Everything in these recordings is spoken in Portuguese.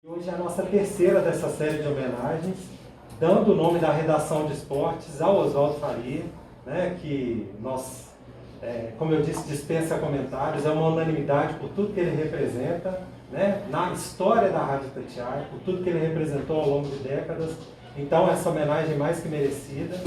Hoje é a nossa terceira dessa série de homenagens, dando o nome da redação de esportes ao Oswaldo Faria, né, que nós, como eu disse, dispensa comentários, é uma unanimidade por tudo que ele representa, né, na história da Rádio Itatiaia, por tudo que ele representou ao longo de décadas. Então, essa homenagem é mais que merecida.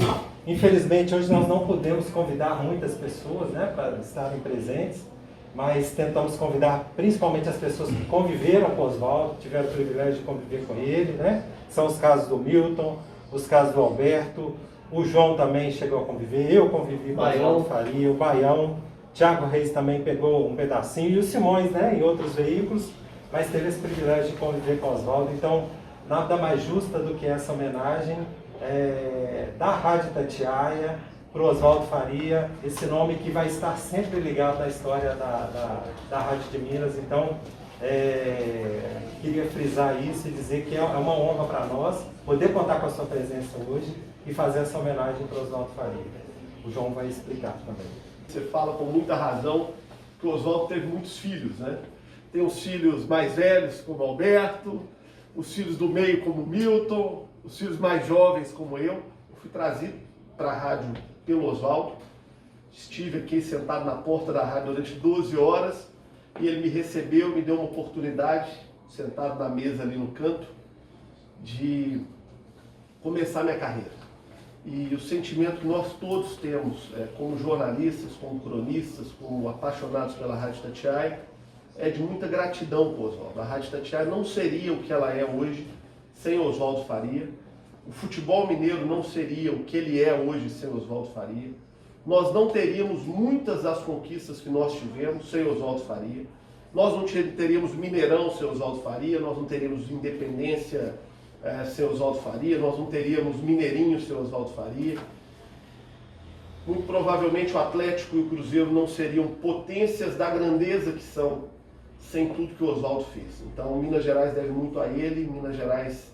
Infelizmente, hoje nós não podemos convidar muitas pessoas, né, para estarem presentes, mas tentamos convidar principalmente as pessoas que conviveram com o Oswaldo, tiveram o privilégio de conviver com ele, né? São os casos do Milton, os casos do Alberto, o João também chegou a conviver, eu convivi com o Oswaldo Faria, o Baião, Thiago Reis também pegou um pedacinho, e o Simões, né, em outros veículos, mas teve esse privilégio de conviver com o Oswaldo. Então, nada mais justa do que essa homenagem da Rádio Itatiaia para o Oswaldo Faria, esse nome que vai estar sempre ligado à história da Rádio de Minas. Então, queria frisar isso e dizer que é uma honra para nós poder contar com a sua presença hoje e fazer essa homenagem para o Oswaldo Faria. O João vai explicar também. Você fala com muita razão que o Oswaldo teve muitos filhos, né? Tem os filhos mais velhos, como o Alberto, os filhos do meio, como o Milton, os filhos mais jovens, como eu. Eu fui trazido para a rádio pelo Oswaldo, estive aqui sentado na porta da rádio durante 12 horas e ele me recebeu, me deu uma oportunidade, sentado na mesa ali no canto, de começar minha carreira. E o sentimento que nós todos temos, como jornalistas, como cronistas, como apaixonados pela Rádio Itatiaia, é de muita gratidão com o Oswaldo. A Rádio Itatiaia não seria o que ela é hoje sem o Oswaldo Faria. O futebol mineiro não seria o que ele é hoje sem Oswaldo Faria. Nós não teríamos muitas das conquistas que nós tivemos sem Oswaldo Faria. Nós não teríamos Mineirão sem Oswaldo Faria, nós não teríamos Independência sem Oswaldo Faria, nós não teríamos Mineirinho sem Oswaldo Faria. Muito provavelmente o Atlético e o Cruzeiro não seriam potências da grandeza que são sem tudo que o Oswaldo fez. Então, Minas Gerais deve muito a ele, Minas Gerais,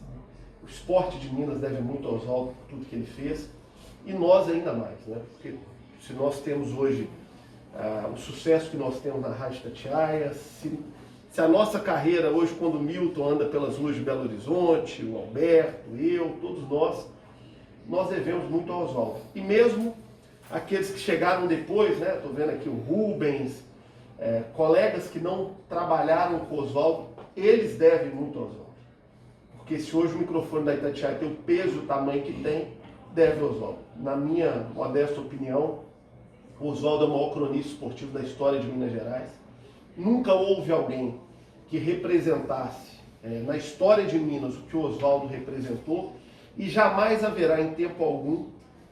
o esporte de Minas deve muito ao Oswaldo por tudo que ele fez, e nós ainda mais, né? Porque se nós temos hoje o sucesso que nós temos na Rádio Itatiaia, se a nossa carreira hoje, quando o Milton anda pelas ruas de Belo Horizonte, o Alberto, eu, todos nós devemos muito ao Oswaldo. E mesmo aqueles que chegaram depois, né? Estou vendo aqui o Rubens, colegas que não trabalharam com o Oswaldo, eles devem muito ao Oswaldo. Porque se hoje o microfone da Itatiaia tem o peso e o tamanho que tem, deve ao Oswaldo. Na minha modesta opinião, o Oswaldo é o maior cronista esportivo da história de Minas Gerais. Nunca houve alguém que representasse na história de Minas o que o Oswaldo representou, e jamais haverá em tempo algum,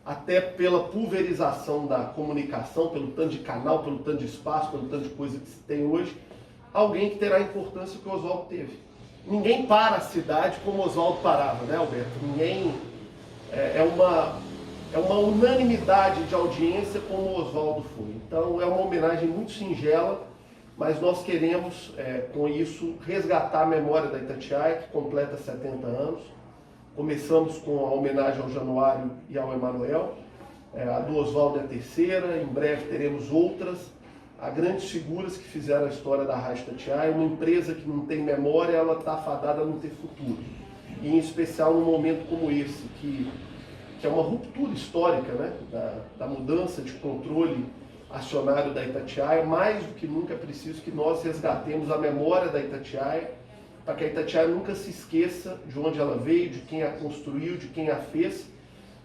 até pela pulverização da comunicação, pelo tanto de canal, pelo tanto de espaço, pelo tanto de coisa que se tem hoje, alguém que terá a importância que o Oswaldo teve. Ninguém para a cidade como o Oswaldo parava, né, Alberto? Ninguém... É uma unanimidade de audiência como o Oswaldo foi. Então é uma homenagem muito singela, mas nós queremos, com isso, resgatar a memória da Itatiaia, que completa 70 anos. Começamos com a homenagem ao Januário e ao Emanuel. A do Oswaldo é a terceira, em breve teremos outras. Há grandes figuras que fizeram a história da Rádio Itatiaia. Uma empresa que não tem memória, ela está fadada a não ter futuro. E em especial num momento como esse, que é uma ruptura histórica, né? da mudança de controle acionário da Itatiaia. Mais do que nunca é preciso que nós resgatemos a memória da Itatiaia, para que a Itatiaia nunca se esqueça de onde ela veio, de quem a construiu, de quem a fez.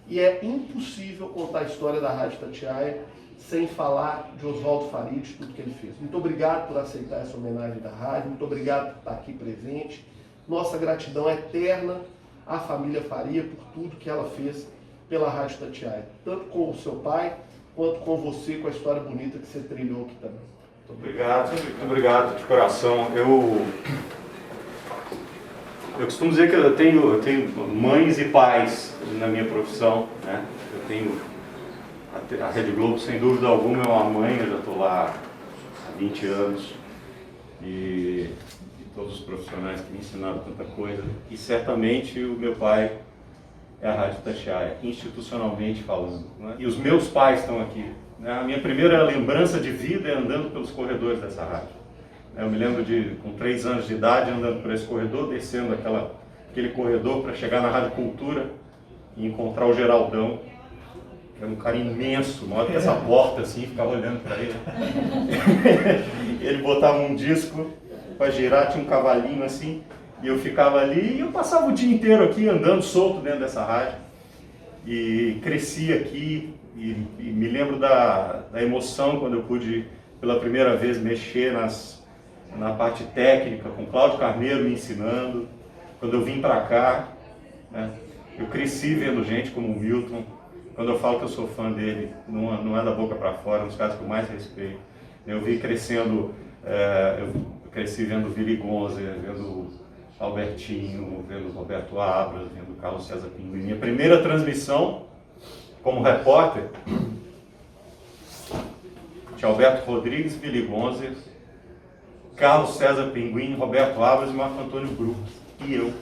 E é impossível contar a história da Rádio Itatiaia sem falar de Oswaldo Faria e de tudo que ele fez. Muito obrigado por aceitar essa homenagem da rádio, muito obrigado por estar aqui presente. Nossa gratidão é eterna à família Faria por tudo que ela fez pela Rádio Itatiaia, tanto com o seu pai, quanto com você, com a história bonita que você trilhou aqui também. Muito obrigado de coração. Eu costumo dizer que eu tenho mães e pais na minha profissão, né? Eu tenho a Rede Globo, sem dúvida alguma, é uma mãe. Eu já estou lá há 20 anos e todos os profissionais que me ensinaram tanta coisa, e certamente o meu pai é a Rádio Itatiaia, institucionalmente falando, né? E os meus pais estão aqui, né? A minha primeira lembrança de vida é andando pelos corredores dessa rádio. Eu me lembro de, com 3 anos de idade, andando por esse corredor, descendo aquele corredor para chegar na Rádio Cultura e encontrar o Geraldão, que era um cara imenso, maior que essa porta, assim, ficava olhando para ele. Ele botava um disco para girar, tinha um cavalinho assim, e eu ficava ali, e eu passava o dia inteiro aqui, andando solto dentro dessa rádio. E cresci aqui, e me lembro da emoção quando eu pude, pela primeira vez, mexer na parte técnica, com Cláudio Carneiro me ensinando. Quando eu vim para cá, né, eu cresci vendo gente como o Milton. Quando eu falo que eu sou fã dele, não é da boca para fora, é um dos caras que eu mais respeito. Eu vi crescendo, eu cresci vendo Willy Gonzer, vendo Albertinho, vendo Roberto Abras, vendo Carlos César Pinguim. Minha primeira transmissão como repórter tinha Alberto Rodrigues, Willy Gonzer, Carlos César Pinguim, Roberto Abras e Marco Antônio Brux. E eu,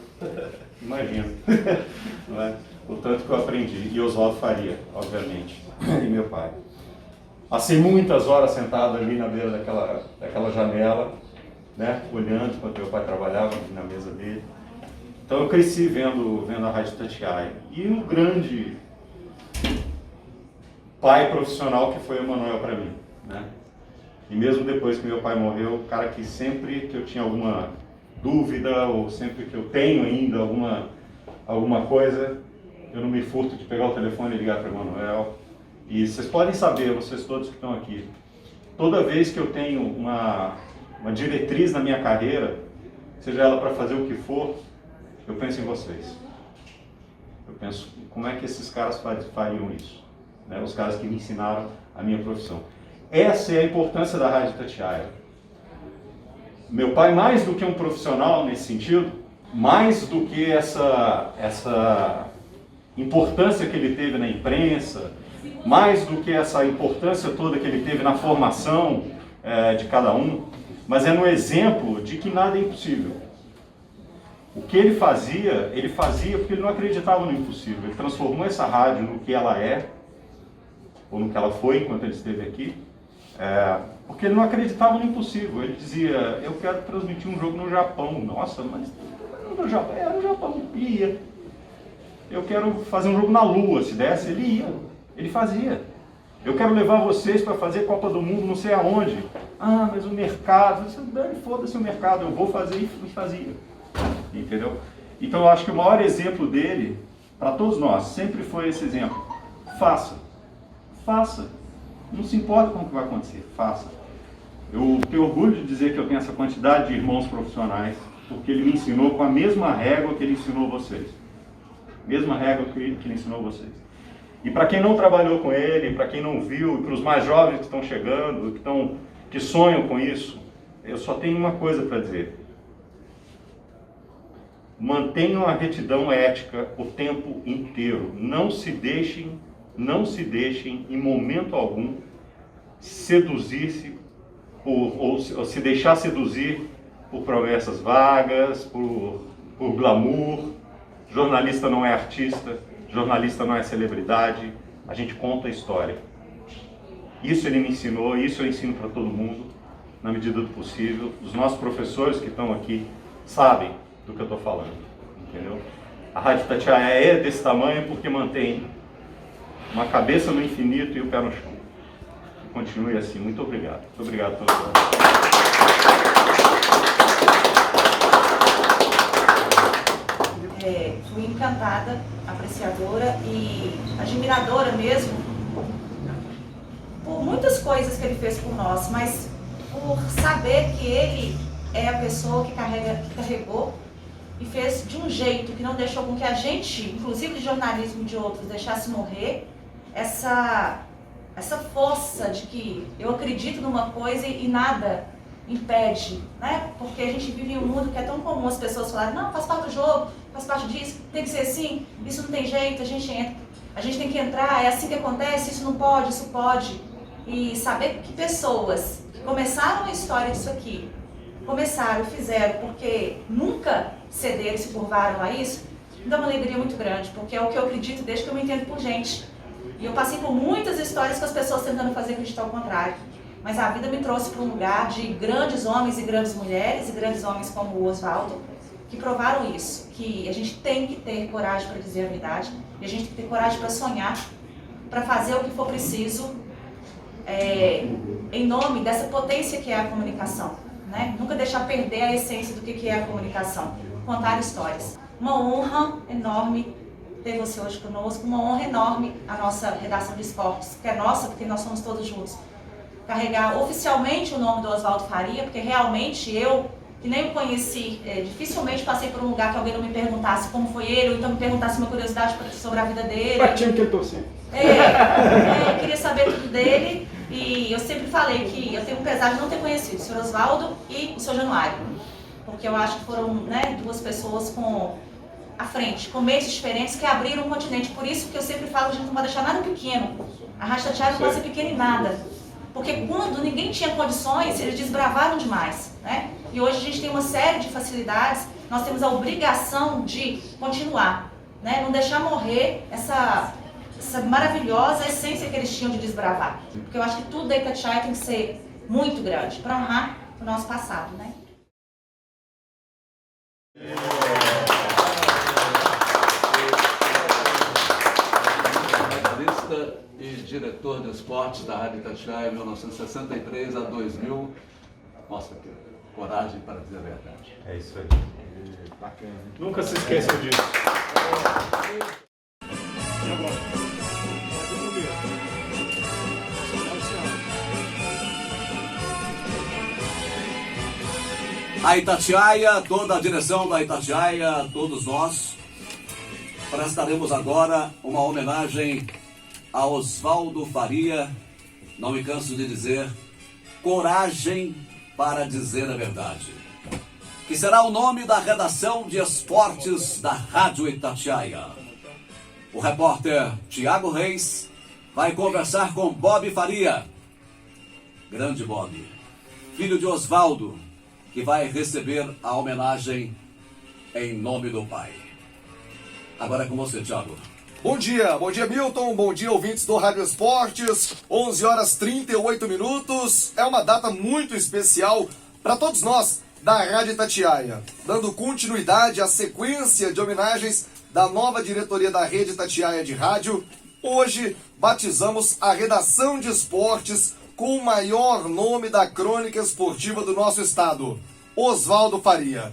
imagina, não é? O tanto que eu aprendi. E Oswaldo Faria, obviamente, e meu pai. Passei muitas horas sentado ali na beira daquela janela, né, olhando enquanto meu pai trabalhava na mesa dele. Então eu cresci vendo a Rádio Itatiaia. E um grande pai profissional que foi o Emanuel para mim, né? E mesmo depois que meu pai morreu, o cara que sempre que eu tinha alguma dúvida, ou sempre que eu tenho ainda alguma coisa, eu não me furto de pegar o telefone e ligar para o Emanuel. E vocês podem saber, vocês todos que estão aqui, toda vez que eu tenho uma diretriz na minha carreira, seja ela para fazer o que for, eu penso em vocês. Eu penso, como é que esses caras fariam isso? Né? Os caras que me ensinaram a minha profissão. Essa é a importância da Rádio Itatiaia. Meu pai, mais do que um profissional nesse sentido, mais do que essa importância que ele teve na imprensa, mais do que essa importância toda que ele teve na formação de cada um, mas é no exemplo de que nada é impossível. O que ele fazia porque ele não acreditava no impossível. Ele transformou essa rádio no que ela é, ou no que ela foi enquanto ele esteve aqui, porque ele não acreditava no impossível. Ele dizia, eu quero transmitir um jogo no Japão. Nossa, mas no Japão, no Japão, ia. Eu quero fazer um jogo na Lua, se desse, ele ia. Ele fazia. Eu quero levar vocês para fazer Copa do Mundo não sei aonde. Ah, mas o mercado, foda-se o mercado, eu vou fazer e fazia. Entendeu? Então eu acho que o maior exemplo dele, para todos nós, sempre foi esse exemplo. Faça. Faça. Não se importa com o que vai acontecer. Faça. Eu tenho orgulho de dizer que eu tenho essa quantidade de irmãos profissionais, porque ele me ensinou com a mesma régua que ele ensinou vocês. Mesma régua que ele ensinou vocês. E para quem não trabalhou com ele, para quem não viu, para os mais jovens que estão chegando, que sonham com isso, eu só tenho uma coisa para dizer. Mantenham a retidão ética o tempo inteiro. Não se deixem em momento algum seduzir-se ou se deixar seduzir por promessas vagas, por glamour. Jornalista não é artista, jornalista não é celebridade, a gente conta a história. Isso ele me ensinou, isso eu ensino para todo mundo, na medida do possível. Os nossos professores que estão aqui sabem do que eu estou falando, entendeu? A Rádio Itatiaia é desse tamanho porque mantém uma cabeça no infinito e o pé no chão. E continue assim. Muito obrigado. Muito obrigado a todos. Fui encantada, apreciadora e admiradora mesmo por muitas coisas que ele fez por nós, mas por saber que ele é a pessoa que carregou e fez de um jeito que não deixou com que a gente, inclusive de jornalismo de outros, deixasse morrer essa força de que eu acredito numa coisa e nada impede, né? Porque a gente vive em um mundo que é tão comum as pessoas falarem, não, faz parte do jogo, faz parte disso, tem que ser assim, isso não tem jeito, a gente entra, a gente tem que entrar, é assim que acontece, isso não pode, isso pode. E saber que pessoas que começaram a história disso aqui, começaram, fizeram, porque nunca cederam e se curvaram a isso, me dá uma alegria muito grande, porque é o que eu acredito desde que eu me entendo por gente. E eu passei por muitas histórias com as pessoas tentando fazer acreditar o contrário. mas a vida me trouxe para um lugar de grandes homens e grandes mulheres, e grandes homens como o Oswaldo, que provaram isso, que a gente tem que ter coragem para dizer a verdade, e a gente tem que ter coragem para sonhar, para fazer o que for preciso, em nome dessa potência que é a comunicação, né? Nunca deixar perder a essência do que é a comunicação, contar histórias. Uma honra enorme ter você hoje conosco, uma honra enorme a nossa redação de esportes, que é nossa, porque nós somos todos juntos. Carregar oficialmente o nome do Oswaldo Faria, porque realmente eu, que nem o conheci, dificilmente passei por um lugar que alguém não me perguntasse como foi ele, ou então me perguntasse uma curiosidade sobre a vida dele. Qual time que ele torcia? Eu queria saber tudo dele, e eu sempre falei que eu tenho um pesar de não ter conhecido o Sr. Oswaldo e o Sr. Januário, porque eu acho que foram, né, duas pessoas à frente, com meios diferentes que abriram um continente. Por isso que eu sempre falo, a gente não pode deixar nada pequeno. A Rádio Itatiaia não pode ser pequena em nada. Porque quando ninguém tinha condições, eles desbravaram demais, né? E hoje a gente tem uma série de facilidades, nós temos a obrigação de continuar, né? Não deixar morrer essa maravilhosa essência que eles tinham de desbravar. Porque eu acho que tudo da Itatiaia tem que ser muito grande, para honrar o nosso passado, né? E diretor de esportes da Rádio Itatiaia, 1963 a 2000. Mostra aqui, coragem para dizer a verdade. É isso aí. Bacana. Nunca se esqueçam disso. A Itatiaia, toda a direção da Itatiaia, todos nós, prestaremos agora uma homenagem a Oswaldo Faria. Não me canso de dizer, coragem para dizer a verdade, que será o nome da redação de esportes da Rádio Itatiaia. O repórter Tiago Reis vai conversar com Bob Faria, grande Bob, filho de Oswaldo, que vai receber a homenagem em nome do pai. Agora é com você, Tiago. Bom dia Milton, bom dia ouvintes do Rádio Esportes, 11 horas 38 minutos, é uma data muito especial para todos nós da Rádio Itatiaia, dando continuidade à sequência de homenagens da nova diretoria da Rede Itatiaia de Rádio. Hoje batizamos a redação de esportes com o maior nome da crônica esportiva do nosso estado, Oswaldo Faria.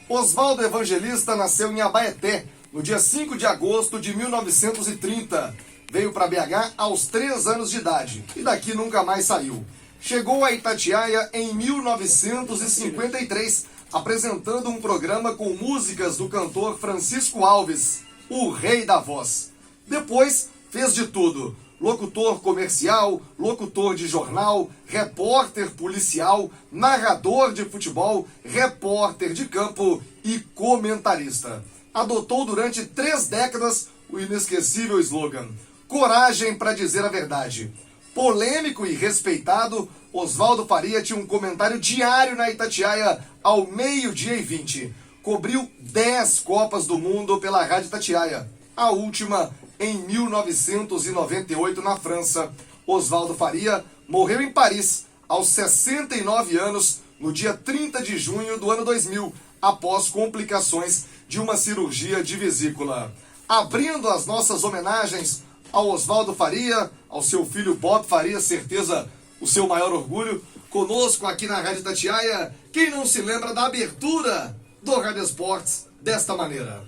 Oswaldo Evangelista nasceu em Abaeté, no dia 5 de agosto de 1930. Veio para BH aos 3 anos de idade e daqui nunca mais saiu. Chegou a Itatiaia em 1953, apresentando um programa com músicas do cantor Francisco Alves, o rei da voz. Depois fez de tudo: locutor comercial, locutor de jornal, repórter policial, narrador de futebol, repórter de campo e comentarista. Adotou durante 3 décadas o inesquecível slogan: coragem para dizer a verdade. Polêmico e respeitado, Oswaldo Faria tinha um comentário diário na Itatiaia ao 12:20. Cobriu 10 Copas do Mundo pela Rádio Itatiaia, a última em 1998 na França. Oswaldo Faria morreu em Paris aos 69 anos no dia 30 de junho do ano 2000, após complicações de uma cirurgia de vesícula. Abrindo as nossas homenagens ao Oswaldo Faria, ao seu filho Bob Faria, certeza o seu maior orgulho, conosco aqui na Rádio Itatiaia, quem não se lembra da abertura do Rádio Esportes desta maneira?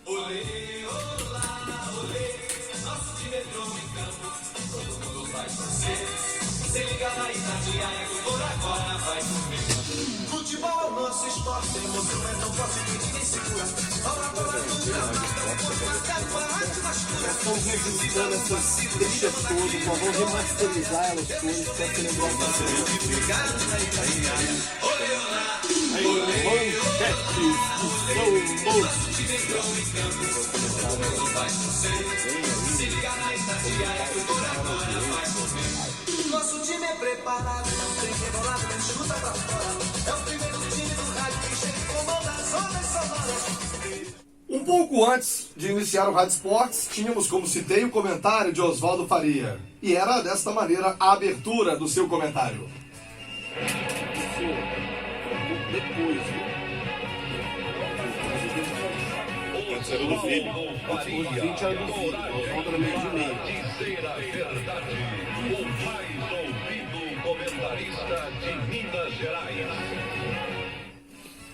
Olê, olá, olê, nosso time entrou em campo, todo mundo vai torcer, se liga na Itatiaia, que por agora vai chover. Futebol é o nosso esporte, emoção é tão forte que ninguém segura. Bola do gramado, até o arte das curas. Vamos revisitando essas trilhas todas, nós vamos remasterizar elas todas para celebrar a nossa obrigado na Itatiaia. Olê, olá, olê, manchetes do nosso time entrou em campo, todo mundo vai torcer. Se liga na Itatiaia, que por agora vai chover. Nosso time é preparado, não tem rebolado, nem chuta pra fora. É o primeiro time do rádio que chega e comanda as ondas sonoras. Um pouco antes de iniciar o Rádio Esportes, tínhamos, como citei, o comentário de Oswaldo Faria. E era desta maneira a abertura do seu comentário.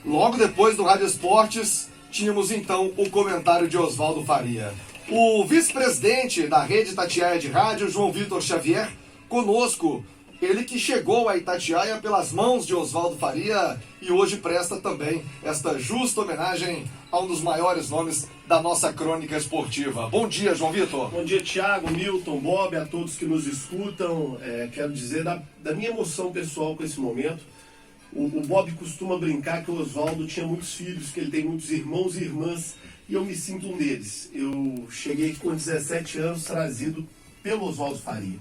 Logo depois do Rádio Esportes, tínhamos então o comentário de Oswaldo Faria. O vice-presidente da Rede Itatiaia de Rádio, João Vitor Xavier, conosco. Ele que chegou a Itatiaia pelas mãos de Oswaldo Faria e hoje presta também esta justa homenagem a um dos maiores nomes da nossa crônica esportiva. Bom dia, João Vitor. Bom dia, Thiago, Milton, Bob, a todos que nos escutam. Quero dizer da minha emoção pessoal com esse momento. O Bob costuma brincar que o Oswaldo tinha muitos filhos, que ele tem muitos irmãos e irmãs, e eu me sinto um deles. Eu cheguei com 17 anos trazido pelo Oswaldo Faria,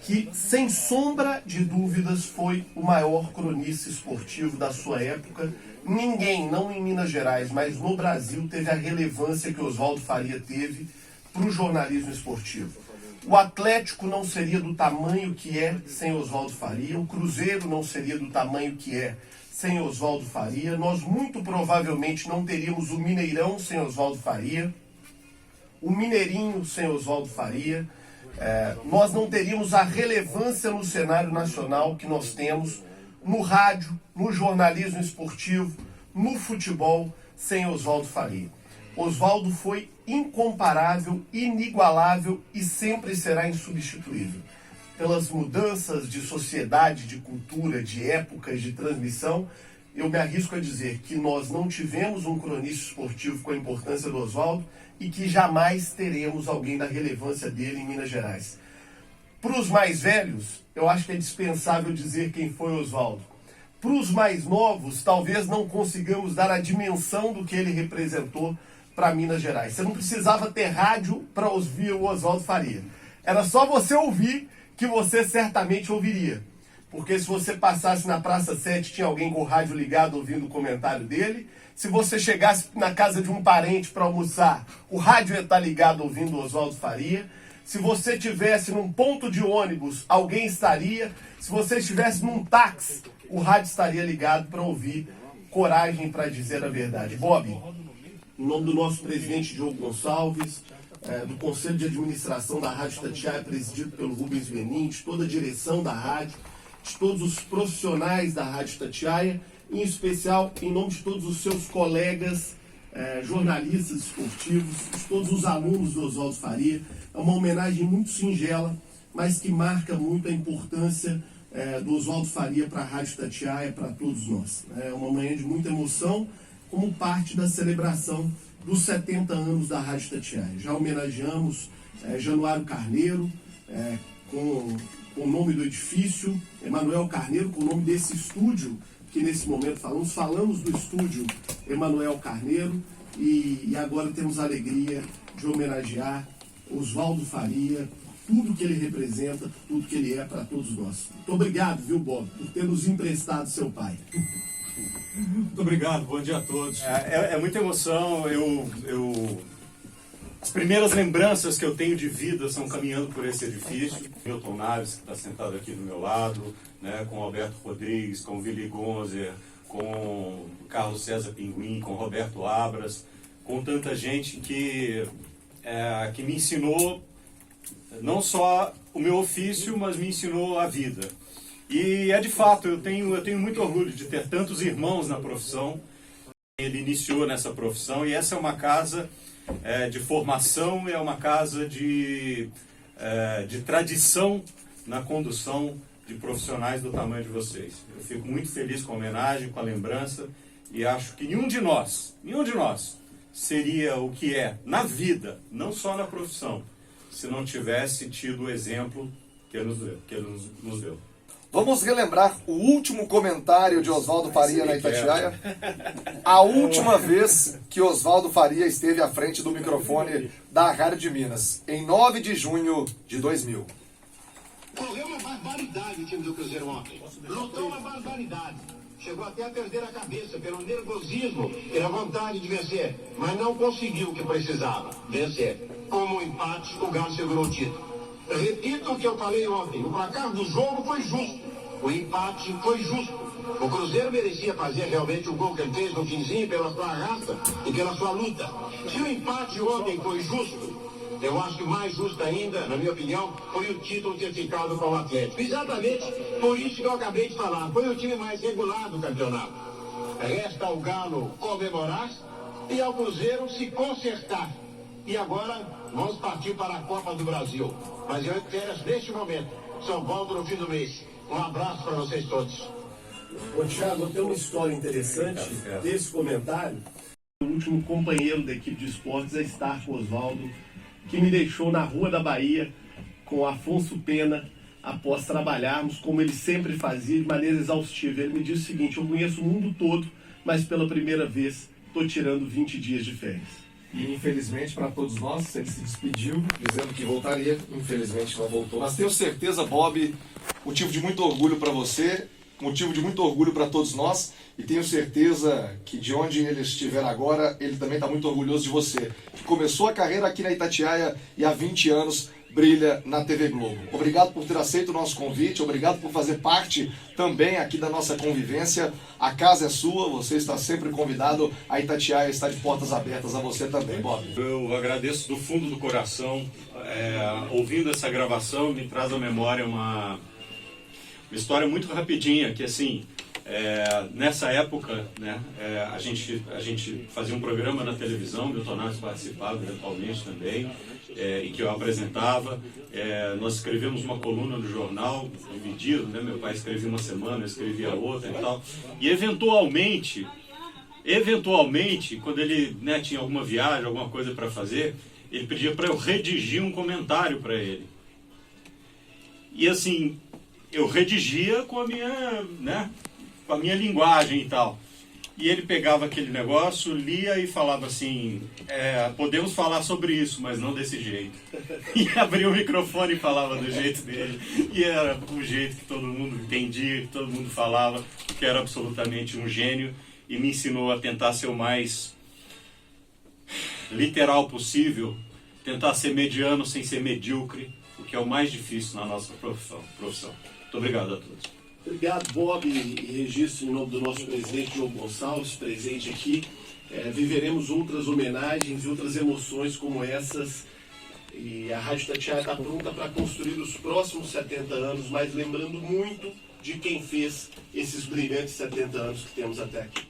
que, sem sombra de dúvidas, foi o maior cronista esportivo da sua época. Ninguém, não em Minas Gerais, mas no Brasil, teve a relevância que Oswaldo Faria teve para o jornalismo esportivo. O Atlético não seria do tamanho que é sem Oswaldo Faria, o Cruzeiro não seria do tamanho que é sem Oswaldo Faria, nós muito provavelmente não teríamos o Mineirão sem Oswaldo Faria, o Mineirinho sem Oswaldo Faria, nós não teríamos a relevância no cenário nacional que nós temos no rádio, no jornalismo esportivo, no futebol, sem Oswaldo Faria. Oswaldo foi incomparável, inigualável e sempre será insubstituível. Pelas mudanças de sociedade, de cultura, de épocas de transmissão, eu me arrisco a dizer que nós não tivemos um cronista esportivo com a importância do Oswaldo e que jamais teremos alguém da relevância dele em Minas Gerais. Para os mais velhos, eu acho que é dispensável dizer quem foi Oswaldo. Para os mais novos, talvez não consigamos dar a dimensão do que ele representou para Minas Gerais. Você não precisava ter rádio para ouvir o Oswaldo Faria. Era só você ouvir que você certamente ouviria. Porque se você passasse na Praça 7, tinha alguém com o rádio ligado ouvindo o comentário dele. Se você chegasse na casa de um parente para almoçar, o rádio ia estar ligado ouvindo o Oswaldo Faria. Se você estivesse num ponto de ônibus, alguém estaria. Se você estivesse num táxi, o rádio estaria ligado para ouvir coragem para dizer a verdade. Bob, em nome do nosso presidente Diogo Gonçalves, do Conselho de Administração da Rádio Itatiaia, presidido pelo Rubens Benin, de toda a direção da rádio, de todos os profissionais da Rádio Itatiaia, em especial em nome de todos os seus colegas jornalistas esportivos, de todos os alunos do Oswaldo Faria. É uma homenagem muito singela, mas que marca muito a importância do Oswaldo Faria para a Rádio Itatiaia, para todos nós. É uma manhã de muita emoção, como parte da celebração dos 70 anos da Rádio Itatiaia. Já homenageamos Januário Carneiro, com o nome do edifício, Emanuel Carneiro, com o nome desse estúdio que nesse momento falamos do estúdio Emanuel Carneiro, e agora temos a alegria de homenagear Oswaldo Faria, tudo que ele representa, tudo que ele é para todos nós. Muito obrigado, viu, Bob, por ter nos emprestado seu pai. Muito obrigado, bom dia a todos. É muita emoção. As primeiras lembranças que eu tenho de vida são caminhando por esse edifício. Milton Naves, que está sentado aqui do meu lado, né, com Alberto Rodrigues, com Willy Gonzer, com Carlos César Pinguim, com Roberto Abras, com tanta gente que me ensinou não só o meu ofício, mas me ensinou a vida. E de fato, eu tenho muito orgulho de ter tantos irmãos na profissão. Ele iniciou nessa profissão e essa é uma casa de formação, é uma casa de tradição na condução de profissionais do tamanho de vocês. Eu fico muito feliz com a homenagem, com a lembrança, e acho que nenhum de nós seria o que é na vida, não só na profissão, se não tivesse tido o exemplo que ele nos deu. Vamos relembrar o último comentário de Oswaldo Faria na Itatiaia. A última vez que Oswaldo Faria esteve à frente do microfone da Rádio de Minas, em 9 de junho de 2000. Correu uma barbaridade o time do Cruzeiro ontem. Lutou uma barbaridade. Chegou até a perder a cabeça pelo nervosismo, pela vontade de vencer, mas não conseguiu o que precisava, vencer. Como um empate, o Galo segurou o título. Repito o que eu falei ontem, o placar do jogo foi justo, o empate foi justo. O Cruzeiro merecia fazer realmente o gol que ele fez no finzinho pela sua raça e pela sua luta. Se o empate ontem foi justo, eu acho que mais justo ainda, na minha opinião, foi o título ter ficado com o Atlético. Exatamente por isso que eu acabei de falar. Foi o time mais regular do campeonato. Resta ao Galo comemorar e ao Cruzeiro se consertar. E agora vamos partir para a Copa do Brasil. Mas eu férias neste momento. São Paulo no fim do mês. Um abraço para vocês todos. Ô, Thiago, tem uma história interessante desse comentário. O último companheiro da equipe de esportes é Starco Osvaldo, que me deixou na Rua da Bahia com Afonso Pena após trabalharmos, como ele sempre fazia, de maneira exaustiva. Ele me disse o seguinte: eu conheço o mundo todo, mas pela primeira vez estou tirando 20 dias de férias. E infelizmente para todos nós, ele se despediu dizendo que voltaria, infelizmente não voltou. Mas tenho certeza, Bob, motivo de muito orgulho para você, motivo de muito orgulho para todos nós, e tenho certeza que de onde ele estiver agora, ele também está muito orgulhoso de você, que começou a carreira aqui na Itatiaia e há 20 anos brilha na TV Globo. Obrigado por ter aceito o nosso convite, obrigado por fazer parte também aqui da nossa convivência. A casa é sua, você está sempre convidado, a Itatiaia está de portas abertas a você também, Bob. Eu agradeço do fundo do coração. Ouvindo essa gravação, me traz à memória uma história muito rapidinha, que assim, nessa época, né, a gente fazia um programa na televisão, Milton Naves participava eventualmente também, e que eu apresentava. Nós escrevemos uma coluna no jornal, dividido, né, meu pai escrevia uma semana, eu escrevia outra e tal, e eventualmente, quando ele, né, tinha alguma viagem, alguma coisa para fazer, ele pedia para eu redigir um comentário para ele. E assim, eu redigia com a minha, né, com a minha linguagem e tal. E ele pegava aquele negócio, lia e falava assim, podemos falar sobre isso, mas não desse jeito. E abria o microfone e falava do jeito dele. E era o jeito que todo mundo entendia, que todo mundo falava, que era absolutamente um gênio. E me ensinou a tentar ser o mais literal possível, tentar ser mediano sem ser medíocre, o que é o mais difícil na nossa profissão. Muito obrigado a todos. Obrigado, Bob, e registro em nome do nosso presidente João Gonçalves, presente aqui. Viveremos outras homenagens e outras emoções como essas. E a Rádio Itatiaia está pronta para construir os próximos 70 anos, mas lembrando muito de quem fez esses brilhantes 70 anos que temos até aqui.